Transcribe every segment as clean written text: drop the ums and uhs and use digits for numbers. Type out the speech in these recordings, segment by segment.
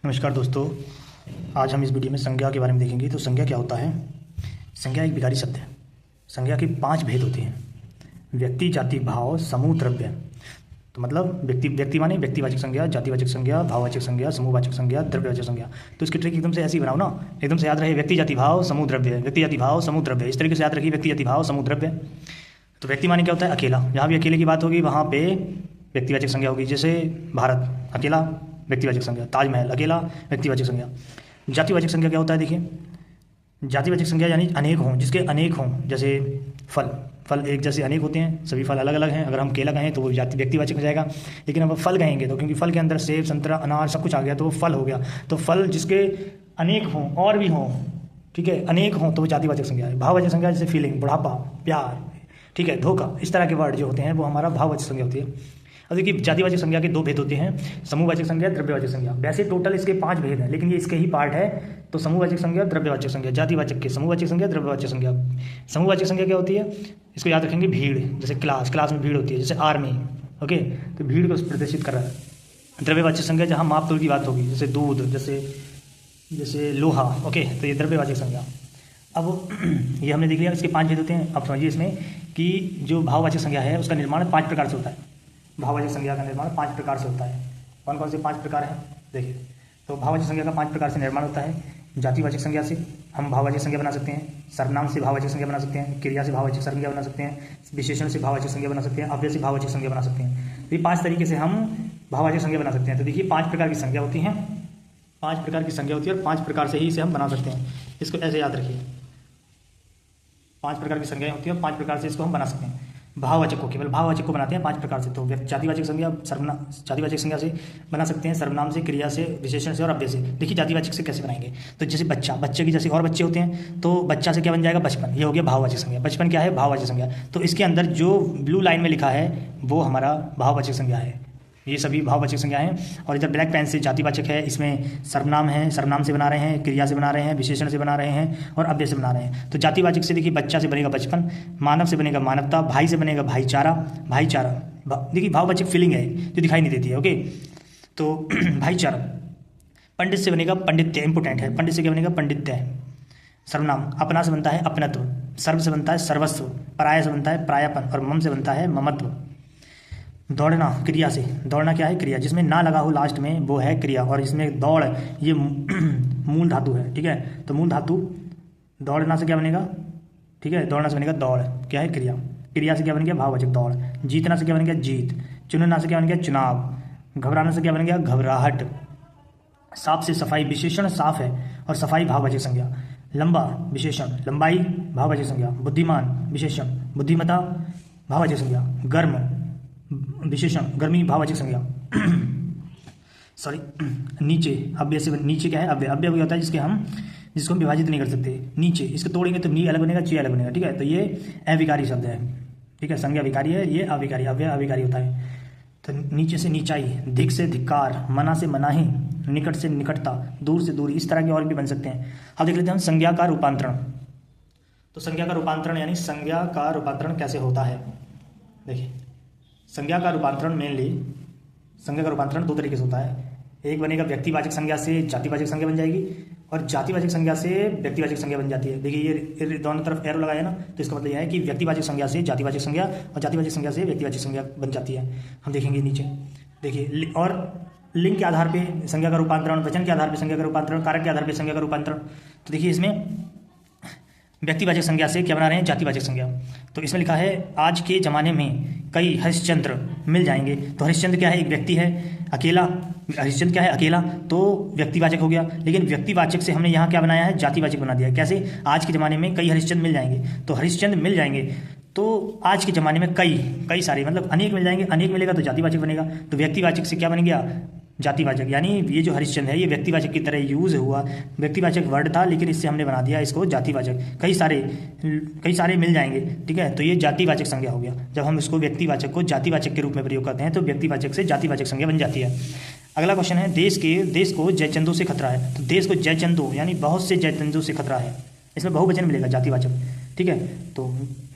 नमस्कार दोस्तों। आज हम इस वीडियो में संज्ञा के बारे में देखेंगे। तो संज्ञा क्या होता है? संज्ञा एक विकारी शब्द है। संज्ञा के 5 भेद होते हैं: व्यक्ति, जाति, भाव, समूह, द्रव्य। तो मतलब व्यक्ति माने व्यक्तिवाचक संज्ञा, जातिवाचक संज्ञा, भाववाचक संज्ञा, समूहवाचक संज्ञा, द्रव्यवाचक संज्ञा। तो इसकी ट्रिक एकदम से ऐसी बनाओ ना, एकदम से याद रहे व्यक्ति, जाति, भाव, समूह, द्रव्य, व्यक्ति, जाति, भाव, समूह, द्रव्य। इस तरीके से याद रखिए, व्यक्ति, जाति, भाव, समूह, द्रव्य। तो व्यक्ति माने क्या होता है? अकेला। जहाँ भी अकेले की बात होगी वहाँ पे व्यक्तिवाचक संज्ञा होगी। जैसे भारत, अकेला, व्यक्तिवाचक संज्ञा। ताजमहल, अकेला, व्यक्तिवाचक संज्ञा। जातिवाचक संज्ञा क्या होता है? देखिए, जातिवाचक संज्ञा यानी अनेक हों, जिसके अनेक हों। जैसे फल एक जैसे अनेक होते हैं, सभी फल अलग अलग हैं। अगर हम केला कहें तो वो व्यक्तिवाचक हो जाएगा, लेकिन अब फल कहेंगे तो क्योंकि फल के अंदर सेब, संतरा, अनार सब कुछ आ गया तो वो फल हो गया। तो फल जिसके अनेक हों और भी हों, ठीक है, अनेक हों, तो वो जातिवाचक संज्ञा है। भाववाचक संज्ञा जैसे फीलिंग, बुढ़ापा, प्यार, ठीक है, धोखा, इस तरह के वर्ड जो होते हैं वो हमारा भाववाचक संज्ञा होती है। अब देखिए, जातिवाचक संज्ञा के 2 भेद होते हैं: समूहवाचक संज्ञा, द्रव्यवाचक संज्ञा। वैसे टोटल इसके 5 भेद हैं, लेकिन ये इसके ही पार्ट है। तो समूहवाचक संज्ञा, द्रव्यवाचक संज्ञा, जातिवाचक के समूहवाचक संज्ञा, द्रव्यवाचक संज्ञा। समूहवाचक संज्ञा क्या होती है? इसको याद रखेंगे, भीड़। जैसे क्लास में भीड़ होती है, जैसे आर्मी, ओके, तो भीड़ को प्रदर्शित कर रहा है। द्रव्यवाचक संज्ञा जहाँ माप तोल की बात होगी, जैसे दूध, जैसे लोहा, ओके, तो ये द्रव्यवाचक संज्ञा। अब ये हमने देख लिया, इसके 5 भेद होते हैं। अब समझिए इसमें कि जो भाववाचक संज्ञा है उसका निर्माण 5 प्रकार से होता है। भाववाचक संज्ञा का निर्माण 5 प्रकार से होता है। कौन कौन से 5 प्रकार हैं? देखिए, तो भाववाचक संज्ञा का 5 प्रकार से निर्माण होता है। जातिवाचक संज्ञा से हम भाववाचक संज्ञा बना सकते हैं, सर्वनाम से भाववाचक संज्ञा बना सकते हैं, क्रिया से भाववाचक संज्ञा बना सकते हैं, विशेषण से भाववाचक संज्ञा बना सकते हैं, अव्यय से भाववाचक संज्ञा बना सकते हैं। तो ये 5 तरीके से हम भाववाचक संज्ञा बना सकते हैं। तो देखिए, 5 प्रकार की संज्ञा होती हैं, 5 प्रकार की संज्ञा होती है और 5 प्रकार से ही इसे हम बना सकते हैं। इसको ऐसे याद रखिए, 5 प्रकार की संज्ञाएं होती है और 5 प्रकार से इसको हम बना सकते हैं। भाववाचक को, केवल भाववाचक को बनाते हैं 5 प्रकार से। तो जातिवाचक संज्ञा जातिवाचक संज्ञा से बना सकते हैं, सर्वनाम से, क्रिया से, विशेषण से और अव्यय से। देखिए, जातिवाचक से कैसे बनाएंगे? तो जैसे बच्चे की जैसे और बच्चे होते हैं, तो बच्चा से क्या बन जाएगा? बचपन। ये हो गया भाववाचक संज्ञा। बचपन क्या है? भाववाचक संज्ञा। तो इसके अंदर जो ब्लू लाइन में लिखा है वो हमारा भाववाचक संज्ञा है। ये सभी भाववाचक संज्ञा हैं। और इधर ब्लैक पेन से जातिवाचक है, इसमें सर्वनाम है, सर्वनाम से बना रहे हैं, क्रिया से बना रहे हैं, विशेषण से बना रहे हैं और अव्यय से बना रहे हैं। तो जातिवाचक से देखिए, बच्चा से बनेगा बचपन, मानव से बनेगा मानवता, भाई से बनेगा भाईचारा। देखिए, भाववाचक फीलिंग है जो दिखाई नहीं देती है, ओके। तो भाईचारा। पंडित से बनेगा पंडित्य, इंपोर्टेंट है। पंडित से क्या बनेगा? पंडित्य। सर्वनाम। अपना से बनता है अपनत्व, सर्व से बनता है सर्वस्व, पराया से बनता है परायापन और मम से बनता है ममत्व। दौड़ना, क्रिया से। दौड़ना क्या है? क्रिया। जिसमें ना लगा हो लास्ट में वो है क्रिया। और इसमें दौड़ ये मूल धातु है, ठीक है। तो मूल धातु दौड़ना से क्या बनेगा? ठीक है, दौड़ना से बनेगा दौड़, क्या है? क्रिया। क्रिया से क्या बन गया? भाववाचक दौड़। जीतना से क्या बन गया? जीत। चुनना से क्या बन गया? चुनाव। घबराने से क्या बन गया? घबराहट। साफ से सफाई, विशेषण साफ है और सफाई भाववाचक संज्ञा। लंबा, विशेषण, लंबाई भाववाचक संज्ञा। बुद्धिमान, विशेषण, बुद्धिमता भाववाचक संज्ञा। गर्म, विशेषण, गर्मी भाववाचक संज्ञा। सॉरी, नीचे, अव्यय से नीचे क्या है? अव्यय। अव्यय होता है जिसको हम विभाजित नहीं कर सकते। नीचे, इसको तोड़ेंगे तो नी अलग बनेगा, चे अलग बनेगा, ठीक है। तो ये अविकारी शब्द है, ठीक है। संज्ञा विकारी है, ये अविकारी, अव्यय अविकारी होता है। तो नीचे से नीचाई, धिक से धिक्कार, मना से मनाही, निकट से निकटता, दूर से दूरी, इस तरह के और भी बन सकते हैं। अब देख लेते हैं संज्ञा का रूपांतरण। तो संज्ञा का रूपांतरण यानी संज्ञा का रूपांतरण कैसे होता है? देखिए, संज्ञा का रूपांतरण 2 तरीके से होता है। एक बनेगा व्यक्तिवाचक संज्ञा से जातिवाचक संज्ञा बन जाएगी और जातिवाचक संज्ञा से व्यक्तिवाचक संज्ञा बन जाती है। देखिए, ये दोनों तरफ एरो लगाया ना, तो इसका मतलब यह है कि व्यक्तिवाचक संज्ञा से जातिवाचक संज्ञा और जातिवाचक संज्ञा से व्यक्तिवाचक संज्ञा बन जाती है। हम देखेंगे नीचे। देखिए, और लिंग के आधार पर संज्ञा का रूपांतरण, वचन के आधार पर संज्ञा का रूपांतरण, कारक के आधार पर संज्ञा का रूपांतरण। तो देखिए, इसमें व्यक्तिवाचक संज्ञा से क्या बना रहे हैं? जातिवाचक संज्ञा। तो इसमें लिखा है, आज के ज़माने में कई हरिश्चंद्र मिल जाएंगे। तो हरिश्चंद्र क्या है? एक व्यक्ति है, अकेला। हरिश्चंद्र क्या है? अकेला, तो व्यक्तिवाचक हो गया। लेकिन व्यक्तिवाचक से हमने यहाँ क्या बनाया है? जातिवाचक बना दिया। कैसे? आज के ज़माने में कई हरिश्चंद्र मिल जाएंगे। तो हरिश्चंद्र मिल जाएंगे, तो आज के ज़माने में कई सारे, मतलब अनेक मिल जाएंगे। अनेक मिलेगा तो जातिवाचक बनेगा। तो व्यक्तिवाचक से क्या बन गया? जातिवाचक। यानी ये जो हरिश्चंद्र है ये व्यक्तिवाचक की तरह यूज़ हुआ, व्यक्तिवाचक वर्ड था, लेकिन इससे हमने बना दिया इसको जातिवाचक। कई सारे मिल जाएंगे, ठीक है। तो ये जातिवाचक संज्ञा हो गया। जब हम इसको व्यक्तिवाचक को जातिवाचक के रूप में प्रयोग करते हैं तो व्यक्तिवाचक से जातिवाचक संज्ञा बन जाती है। अगला क्वेश्चन है, देश को जयचंदों से खतरा है। तो देश को जयचंदों यानी बहुत से जयचंदों से खतरा है। इसमें बहुवचन मिलेगा, जातिवाचक, ठीक है। तो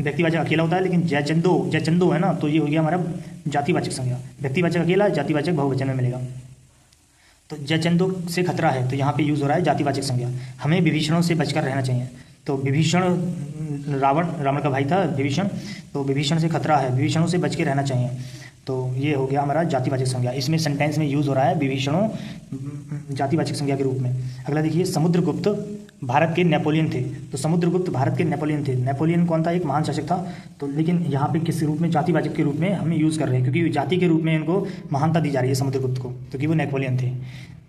व्यक्तिवाचक अकेला होता है, लेकिन जयचंदो है ना, तो ये हो गया हमारा जातिवाचक संज्ञा। व्यक्तिवाचक अकेला, जातिवाचक बहुवचन में मिलेगा। तो जयचंदो से खतरा है, तो यहाँ पे यूज़ हो रहा है जातिवाचक संज्ञा। हमें विभीषणों से बचकर रहना चाहिए, तो विभीषण रावण का भाई था विभीषण, तो विभीषण से खतरा है, विभीषणों से बच के रहना चाहिए। तो ये हो गया हमारा जातिवाचक संज्ञा। इसमें सेंटेंस में यूज़ हो रहा है विभीषणों जातिवाचक संज्ञा के रूप में। अगला देखिए, समुद्रगुप्त भारत के नेपोलियन थे। तो समुद्रगुप्त भारत के नेपोलियन थे। नेपोलियन कौन था? एक महान शासक था। तो लेकिन यहाँ पे किस रूप में? जातिवाचक के रूप में हम यूज़ कर रहे हैं, क्योंकि जाति के रूप में इनको महानता दी जा रही है समुद्रगुप्त को, क्योंकि वो नेपोलियन थे।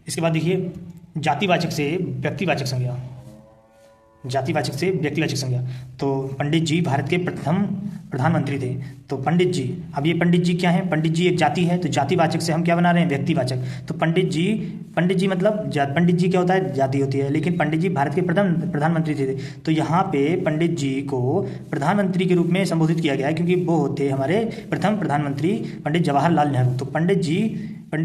इसके बाद देखिए, जातिवाचक से व्यक्तिवाचक संज्ञा। जातिवाचक से व्यक्तिवाचक संज्ञा, तो पंडित जी भारत के प्रथम प्रधानमंत्री थे। तो पंडित जी, अब ये पंडित जी क्या है? पंडित जी एक जाति है, तो जातिवाचक से हम क्या बना रहे हैं? व्यक्तिवाचक। तो पंडित जी मतलब पंडित जी क्या होता है? जाति होती है, लेकिन पंडित जी भारत के प्रथम प्रधानमंत्री थे। तो यहाँ पे पंडित जी को प्रधानमंत्री के रूप में संबोधित किया गया है, क्योंकि वो होते हमारे प्रथम प्रधानमंत्री पंडित जवाहरलाल नेहरू। तो पंडित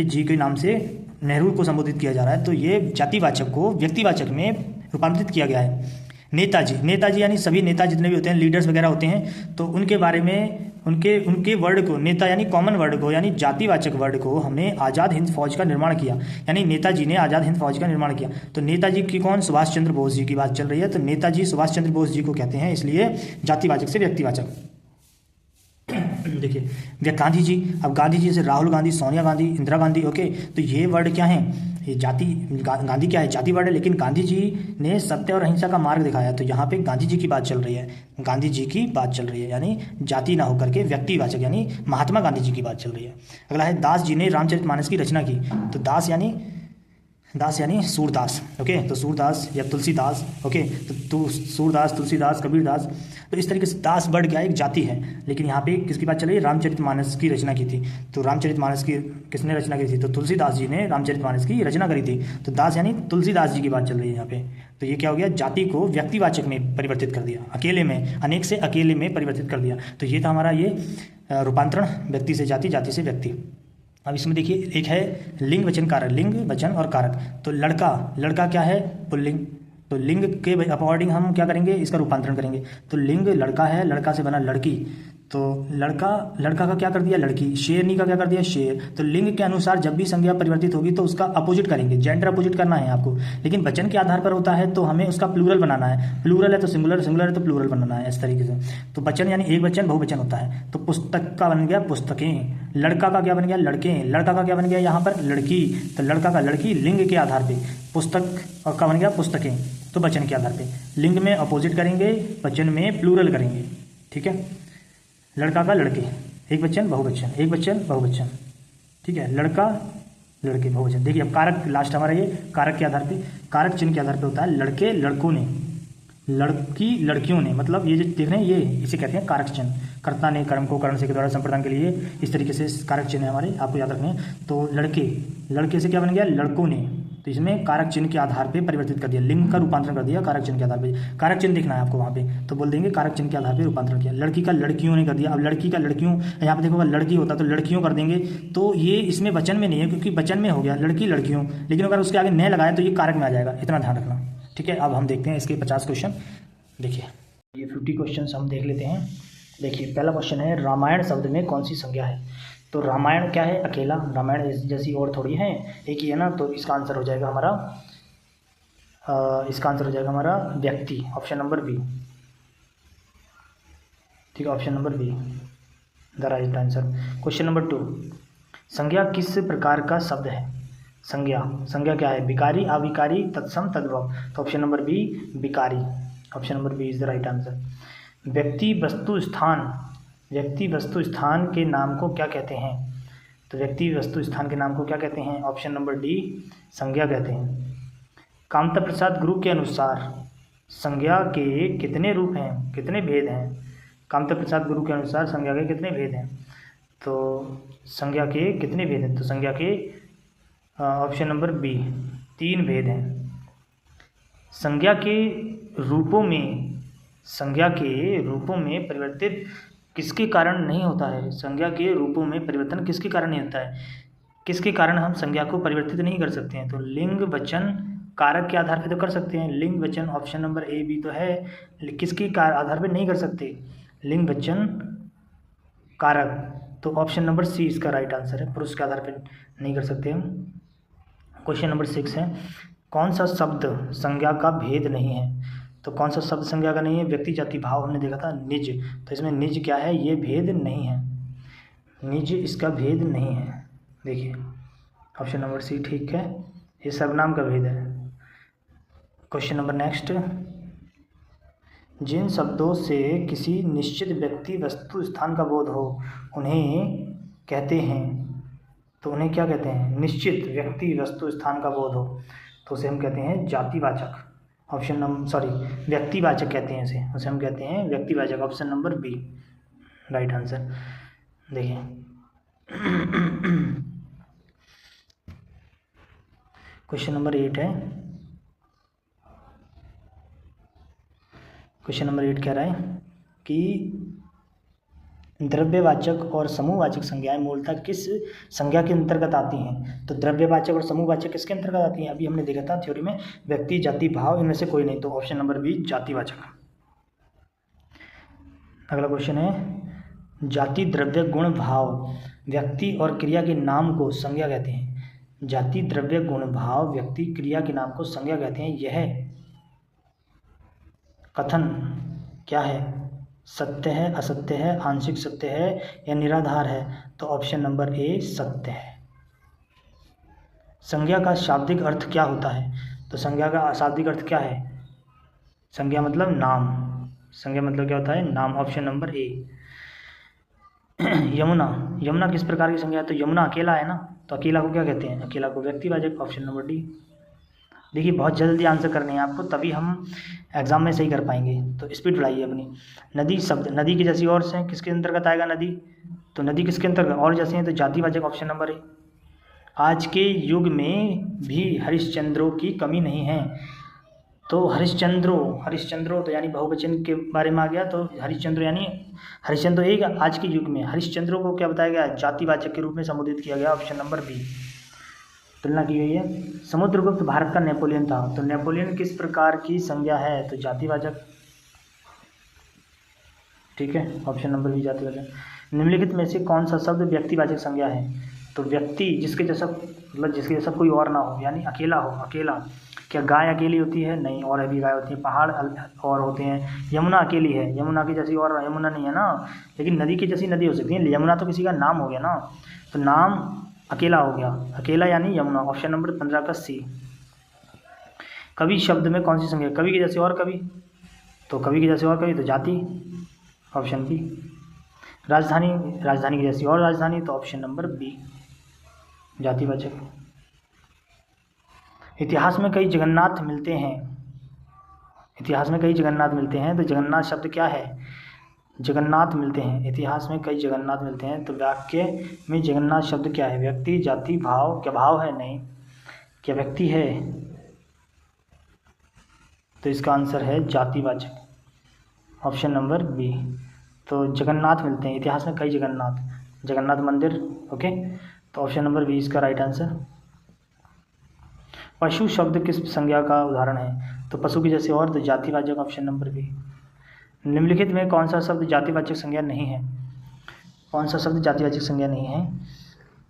जी के नाम से नेहरू को संबोधित किया जा रहा है। तो ये जातिवाचक को व्यक्तिवाचक में रूपांतरित किया गया है। नेताजी यानी सभी नेता जितने भी होते हैं, लीडर्स वगैरह होते हैं, तो उनके बारे में उनके वर्ड को, नेता यानी कॉमन वर्ड को, यानी जातिवाचक वर्ड को हमने आज़ाद हिंद फौज का निर्माण किया, यानी नेताजी ने आज़ाद हिंद फौज का निर्माण किया। तो नेताजी की कौन? सुभाष चंद्र बोस जी की बात चल रही है। तो नेताजी सुभाष चंद्र बोस जी को कहते हैं, इसलिए जातिवाचक से व्यक्तिवाचक। देखिए, गांधी जी, अब गांधी जी से राहुल गांधी, सोनिया गांधी, इंदिरा गांधी। ओके, तो ये वर्ड क्या है? ये गांधी क्या है? जाति वर्ड है, लेकिन गांधी जी ने सत्य और अहिंसा का मार्ग दिखाया। तो यहाँ पे गांधी जी की बात चल रही है, गांधी जी की बात चल रही है, यानी जाति ना होकर के व्यक्तिवाचक, यानी महात्मा गांधी जी की बात चल रही है। अगला है, दास जी ने रामचरितमानस की रचना की। तो दास यानी सूरदास। ओके, तो सूरदास या तुलसीदास। ओके, तो सूरदास, तुलसीदास, कबीरदास। तो इस तरीके से दास वर्ड क्या है? एक जाति है, लेकिन यहाँ पे किसकी बात चल रही है? रामचरितमानस की रचना की थी। तो रामचरितमानस की किसने रचना की थी? तो तुलसीदास जी ने रामचरितमानस की रचना करी थी। तो दास यानी तुलसीदास जी की बात चल रही है यहाँ पे। तो ये क्या हो गया? जाति को व्यक्तिवाचक में परिवर्तित कर दिया, अकेले में, अनेक से अकेले में परिवर्तित कर दिया। तो ये था हमारा ये रूपांतरण, व्यक्ति से जाति, जाति से व्यक्ति। अब इसमें देखिए, एक है लिंग वचन कारक, लिंग वचन और कारक। तो लड़का क्या है? पुल्लिंग। तो लिंग के अकॉर्डिंग हम क्या करेंगे? इसका रूपांतरण करेंगे। तो लिंग लड़का है, लड़का से बना लड़की। तो लड़का का क्या कर दिया? लड़की। शेरनी का क्या कर दिया? शेर। तो लिंग के अनुसार जब भी संज्ञा परिवर्तित होगी तो उसका अपोजिट करेंगे, जेंडर अपोजिट करना है आपको। लेकिन वचन के आधार पर होता है तो हमें उसका प्लूरल बनाना है। प्लूरल है तो सिंगुलर, सिंगुलर है तो प्लूरल बनाना है, इस तरीके से। तो वचन यानी एक वचन, बहुवचन होता है। तो पुस्तक का बन गया पुस्तकें, लड़का का क्या बन गया? लड़के, लड़का का क्या बन गया यहाँ पर? लड़की। तो लड़का का लड़की लिंग के आधार पर, पुस्तक का बन गया पुस्तकें, तो वचन के आधार पर। लिंग में अपोजिट करेंगे, वचन में प्लूरल करेंगे। ठीक है, लड़का का लड़के, एक वचन बहुवचन, एक वचन बहुवचन। ठीक है, लड़का लड़के बहुवचन। देखिए, अब कारक लास्ट हमारा ये कारक के आधार पे, कारक चिन्ह के आधार पे होता है। लड़के लड़कों ने, लड़की लड़कियों ने, मतलब ये जो देख रहे हैं ये इसे कहते हैं कारक चिन्ह। कर्ता ने कर्म को कर्ण से के द्वारा संप्रदान के लिए, इस तरीके से कारक चिन्ह है हमारे, आपको याद रखने हैं। तो लड़के से क्या बन गया? लड़कों ने। तो इसमें कारक चिन्ह के आधार पे परिवर्तित कर दिया, लिंग का रूपांतरण कर दिया कारक चिन्ह के आधार पे। कारक चिन्ह देखना है आपको वहाँ पे, तो बोल देंगे कारक चिन्ह के आधार पे रूपांतरण किया। लड़की का लड़कियों ने कर दिया। अब लड़की का लड़कियों, यहाँ पे देखो लड़की होता तो लड़कियों कर देंगे, तो ये इसमें वचन में नहीं है, क्योंकि वचन में हो गया लड़की लड़कियों, लेकिन अगर उसके आगे न लगाए तो ये कारक में आ जाएगा, इतना ध्यान रखना। ठीक है, अब हम देखते हैं इसके 50 क्वेश्चन। देखिए, ये 50 क्वेश्चन हम देख लेते हैं। देखिए, पहला क्वेश्चन है, रामायण शब्द में कौन सी संज्ञा है? तो रामायण क्या है? अकेला। रामायण जैसी और थोड़ी है, एक ही है ना। तो इसका आंसर हो जाएगा हमारा व्यक्ति, ऑप्शन नंबर बी। ठीक है, option number B the right answer. Question number 2, संज्ञा किस प्रकार का शब्द है? संज्ञा क्या है? विकारी, अविकारी, तत्सम, तद्भव। तो ऑप्शन नंबर बी विकारी, option number B is the right answer. व्यक्ति वस्तु स्थान के नाम को क्या कहते हैं? तो व्यक्ति वस्तु स्थान के नाम को क्या कहते हैं? ऑप्शन नंबर डी संज्ञा कहते हैं। कामता प्रसाद गुरु के अनुसार संज्ञा के कितने रूप हैं, कितने भेद हैं? कामता प्रसाद गुरु के अनुसार संज्ञा के कितने भेद हैं? तो संज्ञा के कितने भेद हैं? तो संज्ञा के ऑप्शन नंबर बी 3 भेद हैं। संज्ञा के रूपों में परिवर्तित किसके कारण नहीं होता है? संज्ञा के रूपों में परिवर्तन किसके कारण नहीं होता है? किसके कारण हम संज्ञा को परिवर्तित नहीं कर सकते हैं? तो लिंग वचन कारक के आधार पे तो कर सकते हैं, लिंग वचन ऑप्शन नंबर ए बी तो है, किसके आधार पे नहीं कर सकते? लिंग वचन कारक, तो ऑप्शन नंबर सी इसका राइट आंसर है, पुरुष के आधार पे नहीं कर सकते हम। क्वेश्चन नंबर 6 है, कौन सा शब्द संज्ञा का भेद नहीं है? तो कौन सा शब्द संज्ञा का नहीं है? व्यक्ति, जाति, भाव हमने देखा था, निज। तो इसमें निज क्या है? ये भेद नहीं है, निज इसका भेद नहीं है। देखिए ऑप्शन नंबर सी ठीक है, ये सर्वनाम का भेद है। क्वेश्चन नंबर नेक्स्ट, जिन शब्दों से किसी निश्चित व्यक्ति, वस्तु, स्थान का बोध हो उन्हें कहते हैं, तो उन्हें क्या कहते हैं? निश्चित व्यक्ति, वस्तु, स्थान का बोध हो तो उसे हम कहते हैं जातिवाचक। ऑप्शन नंबर सॉरी व्यक्तिवाचक कहते हैं उसे हम कहते हैं व्यक्तिवाचक। Option number B right answer. देखिए क्वेश्चन नंबर 8 है, क्वेश्चन नंबर 8 कह रहा है कि द्रव्यवाचक और समूहवाचक संज्ञाएं मूलतः किस संज्ञा के अंतर्गत आती हैं? तो द्रव्यवाचक और समूहवाचक किसके अंतर्गत आती हैं? अभी हमने देखा था थ्योरी में, व्यक्ति, जाति, भाव, इनमें से कोई नहीं। तो ऑप्शन नंबर बी जातिवाचक। अगला क्वेश्चन है, जाति, द्रव्य, गुण, भाव, व्यक्ति और क्रिया के नाम को संज्ञा कहते हैं। जाति, द्रव्य, गुण, भाव, व्यक्ति, क्रिया के नाम को संज्ञा कहते हैं। यह कथन क्या है? सत्य है, असत्य है, आंशिक सत्य है या निराधार है? तो ऑप्शन नंबर ए सत्य है। संज्ञा का शाब्दिक अर्थ क्या होता है? तो संज्ञा का शाब्दिक अर्थ क्या है? संज्ञा मतलब नाम, संज्ञा मतलब क्या होता है? नाम। Option number A. Yamuna, Yamuna किस प्रकार की संज्ञा है? तो यमुना अकेला है ना, तो अकेला को क्या कहते हैं? अकेला को व्यक्तिवाचक। Option number D. देखिए बहुत जल्दी आंसर करने हैं आपको, तभी हम एग्जाम में सही कर पाएंगे, तो स्पीड बढ़ाइए अपनी। नदी शब्द, नदी की जैसी और से किसके अंतर्गत आएगा? नदी। तो नदी किसके अंतर्गत? और जैसे हैं तो जातिवाचक। Option number A. आज के युग में भी हरिश्चंद्रों की कमी नहीं है। तो हरिश्चंद्रों तो यानी बहुवचन के बारे में आ गया, तो हरिश्चंद्र यानी हरिश्चंद्र एक आज के युग में, हरिश्चंद्रों को क्या बताया गया? जातिवाचक के रूप में संबोधित किया गया। Option number B. तुलना की गई है। समुद्रगुप्त भारत का नेपोलियन था, तो नेपोलियन किस प्रकार की संज्ञा है? तो जातिवाचक। ठीक है, ऑप्शन नंबर बी जातिवाचक। निम्नलिखित में से कौन सा शब्द व्यक्तिवाचक संज्ञा है? तो व्यक्ति जिसके जैसा, मतलब जिसके जैसा कोई और ना हो, यानी अकेला हो। अकेला क्या गाय अकेली होती है? नहीं, और भी गाय होती है। पहाड़ और होते हैं। यमुना अकेली है, यमुना की जैसी और यमुना नहीं है ना, लेकिन नदी की जैसी नदी हो सकती है। यमुना तो किसी का नाम हो गया ना, तो नाम अकेला हो गया, अकेला यानी यमुना। ऑप्शन नंबर 15 का सी। कवि शब्द में कौन सी संज्ञा? कवि की जैसे और कवि, तो कवि की जैसे और कवि तो जाति। Option B. राजधानी, राजधानी की जैसी और राजधानी, तो ऑप्शन नंबर बी जातिवाचक। इतिहास में कई जगन्नाथ मिलते हैं, इतिहास में कई जगन्नाथ मिलते हैं, तो जगन्नाथ शब्द क्या है? जगन्नाथ मिलते हैं, इतिहास में कई जगन्नाथ मिलते हैं, तो वाक्य में जगन्नाथ शब्द क्या है? व्यक्ति, जाति, भाव। क्या भाव है? नहीं। क्या व्यक्ति है? तो इसका आंसर है जातिवाचक। Option number B. तो जगन्नाथ मिलते हैं, इतिहास में कई जगन्नाथ, जगन्नाथ मंदिर। ओके, तो ऑप्शन नंबर बी इसका राइट आंसर। पशु शब्द किस संज्ञा का उदाहरण है? तो पशु की जैसे और, तो जातिवाचक। Option number B. निम्नलिखित में कौन सा शब्द जातिवाचक संज्ञा नहीं है? कौन सा शब्द जातिवाचक संज्ञा नहीं है?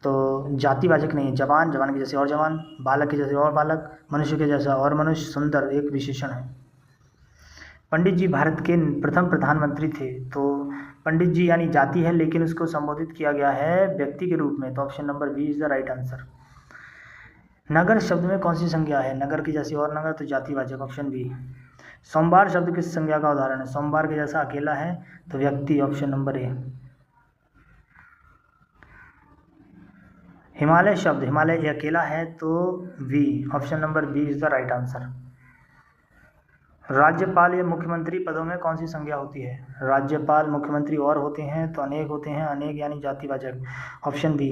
तो जातिवाचक नहीं है। जवान, जवान के जैसे और जवान, बालक के जैसे और बालक, मनुष्य के जैसा और मनुष्य, सुंदर एक विशेषण है। पंडित जी भारत के प्रथम प्रधानमंत्री थे, तो पंडित जी यानी जाति है, लेकिन उसको संबोधित किया गया है व्यक्ति के रूप में, तो option number B is the right answer. नगर शब्द में कौन सी संज्ञा है? नगर की जैसी और नगर, तो जातिवाचक। Option B. सोमवार शब्द किस संज्ञा का उदाहरण है? सोमवार के जैसा अकेला है, तो व्यक्ति। Option number A. हिमालय शब्द, हिमालय ये अकेला है, तो B. Option number B is the right answer. राज्यपाल या मुख्यमंत्री पदों में कौन सी संज्ञा होती है? राज्यपाल, मुख्यमंत्री और होते हैं, तो अनेक होते हैं, अनेक यानी जातिवाचक। Option B.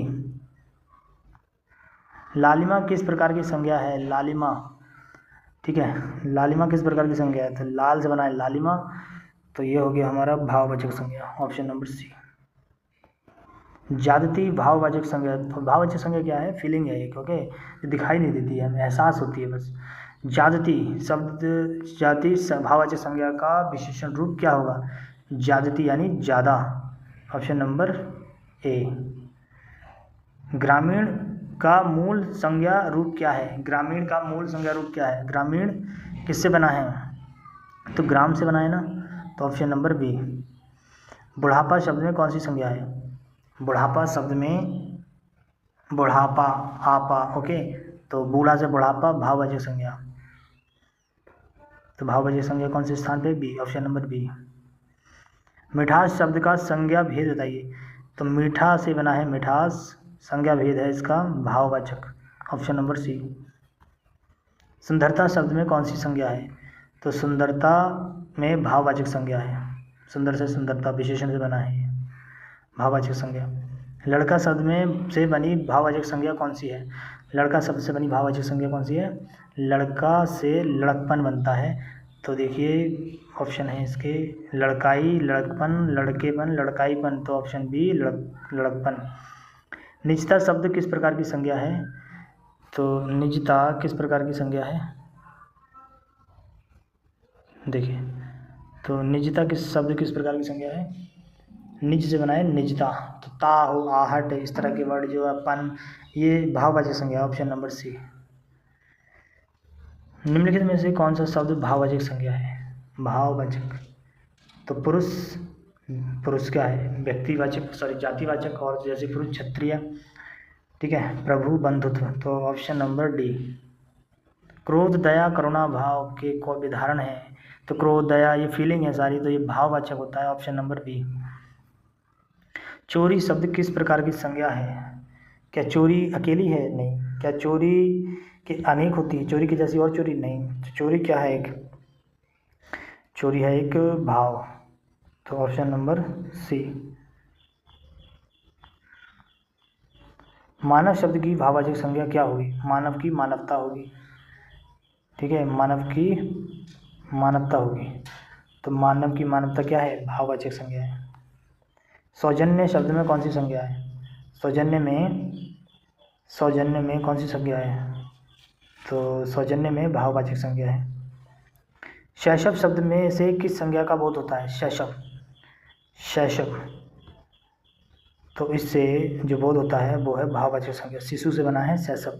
लालिमा किस प्रकार की संज्ञा है? लालिमा, ठीक है, लालिमा किस प्रकार की संज्ञा है? तो लाल से बना है लालिमा, तो ये हो गया हमारा भाववाचक संज्ञा। Option number C. ज्यादती भाववाचक संज्ञा, भाववाचक संज्ञा क्या है? फीलिंग है एक, ओके, दिखाई नहीं देती है, एहसास होती है बस। ज्यादती शब्द, जाति भाववाचक संज्ञा का विशेषण रूप क्या होगा? ज्यादती यानी ज़्यादा। Option number A. ग्रामीण का मूल संज्ञा रूप क्या है? ग्रामीण का मूल संज्ञा रूप क्या है? ग्रामीण किससे बना है? तो ग्राम से बना है ना, तो ऑप्शन नंबर बी। बुढ़ापा शब्द में कौन सी संज्ञा है? बुढ़ापा शब्द में बुढ़ापा, आपा, ओके, तो बूढ़ा से बुढ़ापा भाववाचक संज्ञा, तो भाववाचक संज्ञा कौन से स्थान पे? B, option number B. मिठास शब्द का संज्ञा भेद बताइए। तो मीठा से बना है मिठास, संज्ञा भेद है इसका भाववाचक, ऑप्शन नंबर सी। सुंदरता शब्द में कौन सी संज्ञा है? तो सुंदरता में भाववाचक संज्ञा है, सुंदर से सुंदरता विशेषण से बना है भाववाचक संज्ञा। लड़का शब्द में से बनी भाववाचक संज्ञा कौन सी है? लड़का शब्द से बनी भाववाचक संज्ञा कौन सी है? लड़का से लड़कपन बनता है, तो देखिए ऑप्शन है इसके लड़काई, लड़कपन, लड़केपन, लड़काईपन, तो ऑप्शन बी लड़कपन। निजता शब्द किस प्रकार की संज्ञा है? तो निजता किस प्रकार की संज्ञा है? देखिए, तो निजता किस शब्द किस प्रकार की संज्ञा है? निज से बना है निजता, तो ता हो, आहट, इस तरह के वर्ड जो अपन, ये भाववाचक संज्ञा, ऑप्शन नंबर सी। निम्नलिखित में से कौन सा शब्द भाववाचक संज्ञा है? भाववाचक, तो पुरुष, पुरुष क्या है? व्यक्तिवाचक, सॉरी जातिवाचक, और जैसे पुरुष क्षत्रिय, ठीक है, प्रभु, बंधुत्व, तो ऑप्शन नंबर डी। क्रोध, दया, करुणा भाव के को विधारण है, तो क्रोध, दया ये फीलिंग है सारी, तो ये भाववाचक होता है, ऑप्शन नंबर बी। चोरी शब्द किस प्रकार की संज्ञा है? क्या चोरी अकेली है? नहीं। क्या चोरी के अनेक होती है? चोरी की जैसी और चोरी? नहीं। तो चोरी क्या है? एक चोरी है एक भाव, तो ऑप्शन नंबर सी। मानव शब्द की भाववाचक संज्ञा क्या होगी? मानव की मानवता होगी, ठीक है, मानव की मानवता होगी, तो मानव की मानवता क्या है? भाववाचक संज्ञा है। सौजन्य शब्द में कौन सी संज्ञा है? सौजन्य में कौन सी संज्ञा है? तो सौजन्य में भाववाचक संज्ञा है। शैशव शब्द में से किस संज्ञा का बोध होता है? शैशव, तो इससे जो बोध होता है वो है भाववाचक संज्ञा, शिशु से बना है शैशव,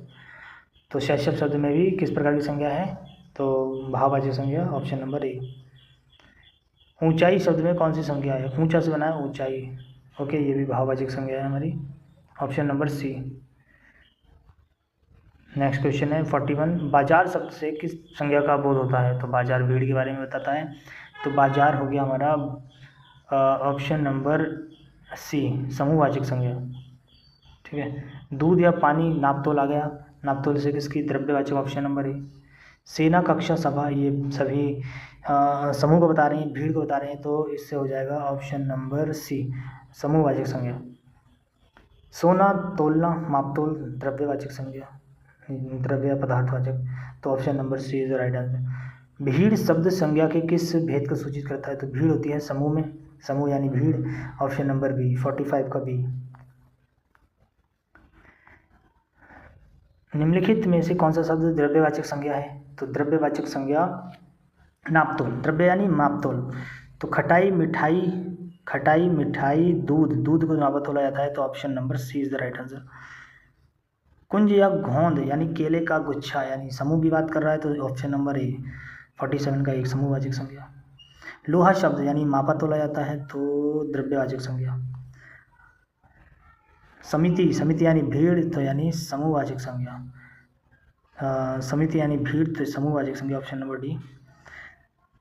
तो शैशव शब्द में भी किस प्रकार की संज्ञा है? तो भाववाचक संज्ञा, ऑप्शन नंबर ए। ऊंचाई शब्द में कौन सी संज्ञा है? ऊंचा से बना है ऊंचाई, ओके, ये भी भाववाचक संज्ञा है हमारी, option number C. Next question है 41। बाजार शब्द से किस संज्ञा का बोध होता है? तो बाजार भीड़ के बारे में बताता है, तो बाजार हो गया हमारा ऑप्शन नंबर सी, समूहवाचक संज्ञा, ठीक है। दूध या पानी, नापतोल आ गया, नापतोल से किसकी? द्रव्यवाचक, ऑप्शन नंबर ए। सेना, कक्षा, सभा, ये सभी समूह को बता रहे हैं, भीड़ को बता रहे हैं, तो इससे हो जाएगा ऑप्शन नंबर सी, समूहवाचक संज्ञा। सोना, तोलना, मापतोल, द्रव्यवाचक संज्ञा, द्रव्य पदार्थवाचक, तो option number C is the right answer. भीड़ शब्द संज्ञा के किस भेद को सूचित करता है? तो भीड़ होती है समूह में, समूह यानी भीड़, ऑप्शन नंबर बी, 45 का बी। निम्नलिखित में से कौन सा शब्द द्रव्यवाचक संज्ञा है? तो द्रव्यवाचक संज्ञा नापतोल, द्रव्य यानी मापतोल, तो खटाई, मिठाई, दूध को नापा तोला जाता है, तो option number C is the right answer. कुंज या घोंद यानी केले का गुच्छा, यानी समूह की बात कर रहा है, तो ऑप्शन नंबर ए, 47 का एक, समूहवाचक संज्ञा। लोहा शब्द यानी मापा तोला जाता है, तो द्रव्यवाचक संज्ञा। समिति यानी भीड़, तो यानी समूहवाचक संज्ञा, समिति यानी भीड़, तो समूहवाचक संज्ञा, ऑप्शन नंबर डी।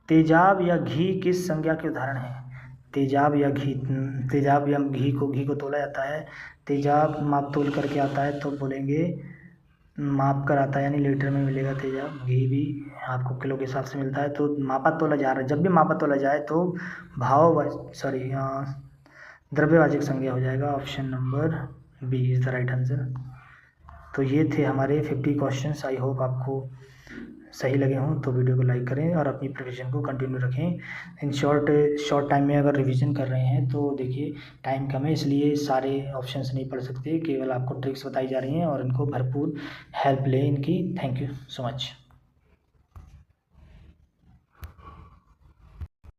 तेजाब या घी किस संज्ञा के उदाहरण है? तेजाब या घी को तोला जाता है, तेजाब माप तोल करके आता है, तो बोलेंगे माप कर आता है, यानी लीटर में मिलेगा तेजाब। घी भी आपको किलो के हिसाब से मिलता है, तो मापा तोला जा रहा है, जब भी मापा तोला जाए तो द्रव्यवाचक संज्ञा हो जाएगा, option number B is the right answer. तो ये थे हमारे 50 क्वेश्चंस। आई होप आपको सही लगे हों, तो वीडियो को लाइक करें और अपनी प्रिपरेशन को कंटिन्यू रखें। इन शॉर्ट टाइम में अगर रिवीजन कर रहे हैं तो देखिए टाइम कम है, इसलिए सारे ऑप्शंस नहीं पढ़ सकते, केवल आपको ट्रिक्स बताई जा रही हैं और इनको भरपूर हेल्प लें इनकी। Thank you so much.